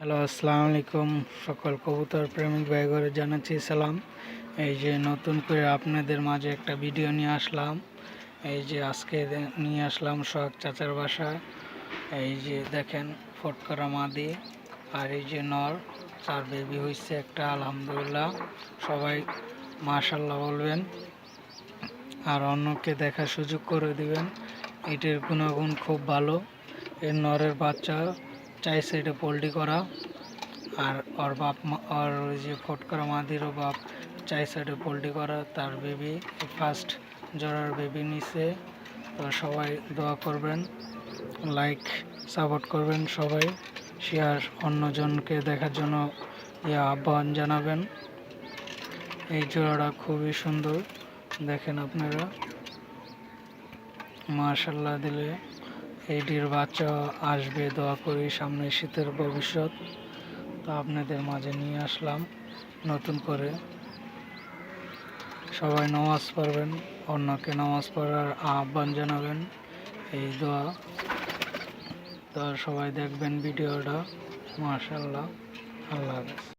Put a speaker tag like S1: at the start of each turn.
S1: Hello, আসসালামু আলাইকুম। সকল কবুতর প্রেমিক ভাই ঘরে জানাচ্ছি সালাম। এই যে নতুন করে আপনাদের মাঝে একটা ভিডিও নিয়ে আসলাম। এই যে আজকে নিয়ে আসলাম সোহাগ চাচার বাসায়। এই যে দেখেন ফটকরা মাদি আর এই যে নর, তার বেবি হয়েছে একটা, আলহামদুলিল্লাহ। সবাই মাশাল্লাহ বলবেন আর অন্যকে দেখার সুযোগ করে দিবেন। এটির গুণাগুণ খুব ভালো। এর নরের বাচ্চা চাইছে এটা পোল্ট্রি করা, আর ওর বাপ ওর ওই যে ফটকরা মাদিরও বাপ চাইছে এটা পোল্ট্রি করা। তার বেবি ফার্স্ট জোড়ার বেবি নিছে। তো সবাই দোয়া করবেন, লাইক সাপোর্ট করবেন, সবাই শেয়ার অন্যজনকে দেখার জন্য আহ্বান জানাবেন। এই জোড়াটা খুবই সুন্দর, দেখেন আপনারা, মাশাল্লাহ দিলে এইটির বাচ্চা আসবে, দোয়া করি সামনে শীতের ভবিষ্যৎ। তো আপনাদের মাঝে নিয়ে আসলাম নতুন করে। সবাই নামাজ পড়বেন, অন্যকে নামাজ পড়ার আহ্বান জানাবেন, এই দোয়া। তো সবাই দেখবেন ভিডিওটা, মাশাল্লাহ। আল্লাহ হাফেজ।